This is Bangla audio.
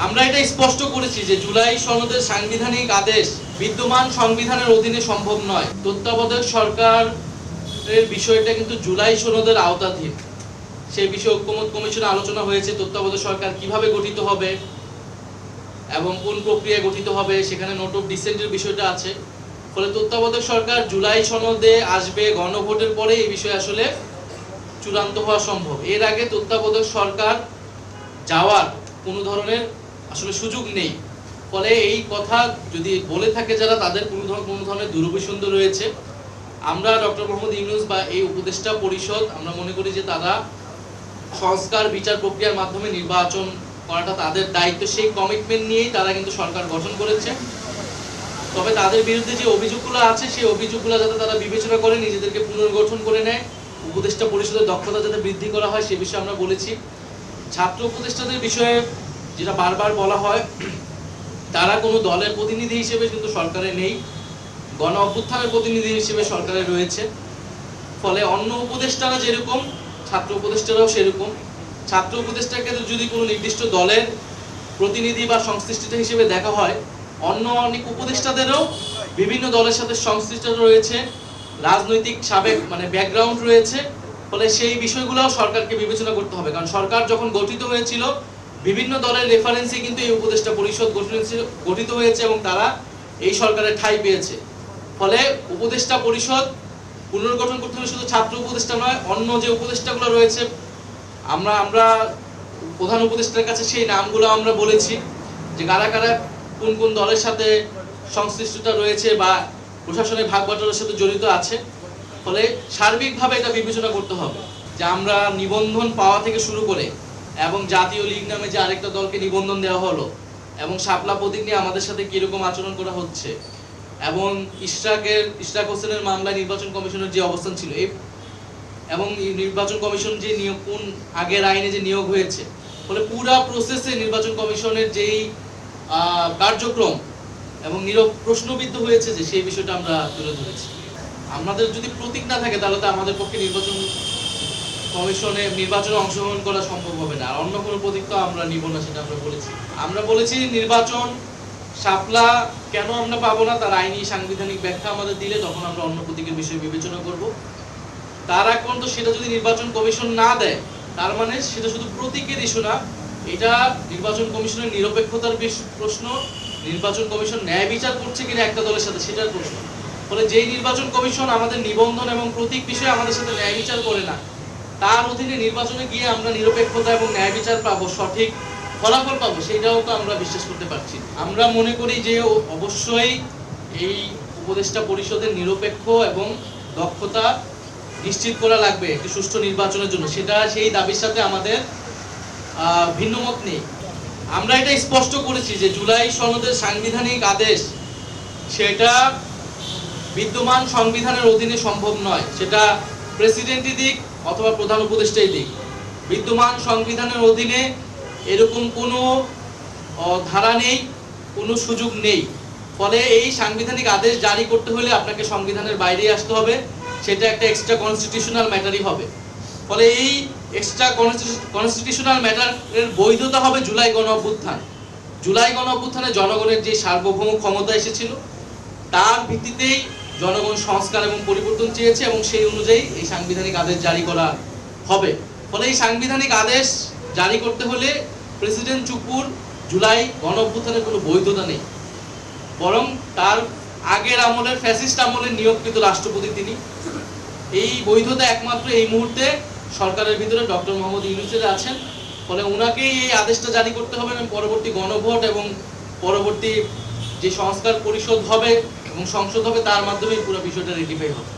আমরা এটা স্পষ্ট করেছি যে জুলাই সনদের সাংবিধানিক আদেশ বিদ্যমান সংবিধানের অধীনে সম্ভব নয়। তত্ত্বাবধায়ক সরকারের বিষয়টা কিন্তু জুলাই সনদের আওতাধীন। সেই বিষয়ে ঐকমত্য কমিশনে আলোচনা হয়েছে তত্ত্বাবধায়ক সরকার কিভাবে গঠিত হবে এবং কোন প্রক্রিয়ায় গঠিত হবে, সেখানে নোট অফ ডিসেন্টের বিষয়টা আছে। ফলে তত্ত্বাবধায়ক সরকার জুলাই সনদে আসবে, গণভোটের পরে এই বিষয়ে আসলে চূড়ান্ত হওয়া সম্ভব। এর আগে তত্ত্বাবধায়ক সরকার যাওয়ার কোনো ধরনের আসলে সুযোগ নেই। ফলে এই কথা যদি বলে থাকে যারা, তাদের কোনো ধরনের দুরভিসন্ধি রয়েছে। আমরা ডক্টর মোহাম্মদ ইউনূস বা এই উপদেষ্টা পরিষদ আমরা মনে করি যে তারা সংস্কার বিচার প্রক্রিয়ার মাধ্যমে নির্বাচন করাটা তাদের দায়িত্ব, সেই কমিটমেন্ট নিয়েই তারা কিন্তু সরকার গঠন করেছে। তবে তাদের বিরুদ্ধে যে অভিযোগগুলো আছে সেই অভিযোগগুলো যাতে তারা বিবেচনা করে নিজেদেরকে পুনর্গঠন করে নেয়, উপদেষ্টা পরিষদের দক্ষতা যাতে বৃদ্ধি করা হয় সে বিষয়ে আমরা বলেছি। ছাত্র উপদেষ্টাদের বিষয়ে যেটা বারবার বলা হয়, তারা কোনো দলের প্রতিনিধি হিসেবে কিন্তু সরকারে নেই, গণ অভ্যুত্থানের প্রতিনিধি হিসেবে সরকারে রয়েছে। ফলে অন্য উপদেষ্টারা যেরকম ছাত্র উপদেষ্টারাও সেরকম। ছাত্র উপদেষ্টাকে যদি কোনো নির্দিষ্ট দলের প্রতিনিধি বা সংশ্লিষ্ট হিসেবে দেখা হয়, অন্য অনেক উপদেষ্টাদেরও বিভিন্ন দলের সাথে সংশ্লিষ্ট রয়েছে, রাজনৈতিক সাবেক ব্যাকগ্রাউন্ড রয়েছে। ফলে সেই বিষয়গুলোও সরকারকে বিবেচনা করতে হবে, কারণ সরকার যখন গঠিত হয়েছিল বিভিন্ন দলের রেফারেন্সে কিন্তু এই উপদেষ্টা পরিষদ গঠিত হয়েছে এবং তারা এই সরকারের ঠাঁই পেয়েছে। ফলে উপদেষ্টা পরিষদ পুনর্গঠন করতে হলে শুধু ছাত্র উপদেষ্টা নয়, অন্য যে উপদেষ্টাগুলো রয়েছে আমরা প্রধান উপদেষ্টার কাছে সেই নামগুলো আমরা বলেছি যে কারা কারা কোন কোন দলের সাথে সংশ্লিষ্টতা রয়েছে বা প্রশাসনের ভাগ বাটোয়ারার সাথে জড়িত আছে। ফলে সার্বিকভাবে এটা বিবেচনা করতে হবে যে আমরা নিবন্ধন পাওয়া থেকে শুরু করে এবং জাতীয় লীগ নামে যে আরেকটা দলকে নিবন্ধন দেওয়া হলো এবং শাপলা প্রতীক নিয়ে আমাদের সাথে কিরকম আচরণ করা হচ্ছে এবং ইশরাক হোসেনের মামলায় নির্বাচন কমিশনের যে অবস্থান ছিল এবং নির্বাচন কমিশন যে নিয়োগ কোন আগের আইনে যে নিয়োগ হয়েছে, ফলে পুরো প্রসেসে নির্বাচন কমিশনের যেই কার্যক্রম এবং প্রশ্নবিদ্ধ হয়েছে যে সেই বিষয়টা আমরা তুলে ধরেছি। আমাদের যদি প্রতীক না থাকে তাহলে তো আমাদের পক্ষে নির্বাচনে অংশগ্রহণ করা সম্ভব হবে না। আর অন্য কোনো প্রতীক তো আমরা নিব না, সেটা আমরা বলেছি নির্বাচন শাপলা কেন আমরা পাবো না তার আইনি সাংবিধানিক ব্যাখ্যা আমাদের দিলে তখন আমরা অন্য প্রতীকের বিষয়ে বিবেচনা করব। তার এখন তো সেটা যদি নির্বাচন কমিশন না দেয় তার মানে সেটা শুধু প্রতীকের ইস্যু না, এটা নির্বাচন কমিশনের নিরপেক্ষতার প্রশ্ন, নির্বাচন কমিশন ন্যায় বিচার করছে কিনা একটা দলের সাথে সেটার প্রশ্ন। ফলে যেই নির্বাচন কমিশন আমাদের নিবন্ধন এবং প্রতীক বিষয়ে আমাদের সাথে ন্যায় বিচার করে না, তার অধীনে নির্বাচনে গিয়ে আমরা নিরপেক্ষতা এবং ন্যায় বিচার পাবো, সঠিক ফলাফল পাবো, সেইটাও তো আমরা বিশ্বাস করতে পারছি। আমরা মনে করি যে অবশ্যই এই উপদেষ্টা পরিষদের নিরপেক্ষ এবং দক্ষতা নিশ্চিত করা লাগবে একটি সুষ্ঠু নির্বাচনের জন্য, সেই দাবির সাথে আমাদের ভিন্নমত নেই। আমরা এটা স্পষ্ট করেছি যে জুলাই সনদের সাংবিধানিক আদেশ সেটা বিদ্যমান সংবিধানের অধীনে সম্ভব নয়, সেটা প্রেসিডেন্টই দিক অথবা প্রধান উপদেষ্টাই দিক। বিদ্যমান সংবিধানের অধীনে এরকম কোনো ধারা নেই, কোনো সুযোগ নেই। ফলে এই সাংবিধানিক আদেশ জারি করতে হলে আপনাকে সংবিধানের বাইরে আসতে হবে, সেটা একটা এক্সট্রা কনস্টিটিউশনাল ম্যাটারই হবে। ফলে এই এক্সট্রা কনস্টিটিউশনাল ম্যাটারের বৈধতা হবে জুলাই গণ অভ্যুত্থান। জুলাই গণ অভ্যুত্থানে জনগণের যে সার্বভৌম ক্ষমতা এসেছিল তার ভিত্তিতেই জনগণ সংস্কার এবং পরিবর্তন চেয়েছে এবং সেই অনুযায়ী এই সাংবিধানিক আদেশ জারি করা হবে। ফলে এই সাংবিধানিক আদেশ জারি করতে হলে প্রেসিডেন্ট চুপুর জুলাই গণ অভ্যুত্থানের কোনো বৈধতা নেই, বরং তার আগের আমলের ফ্যাসিস্ট আমলের নিয়োগকৃত রাষ্ট্রপতি তিনি। এই বৈধতা একমাত্র এই মুহূর্তে সরকারের ভিতরে ডক্টর মোহাম্মদ ইউনূসের আছেন। ফলে ওনাকেই এই আদেশটা জারি করতে হবে এবং পরবর্তী গণভোট এবং পরবর্তী যে সংস্কার পরিষদ হবে এবং সংসদ হবে তার মাধ্যমে পুরো বিষয়টা রেটিফাই হবে।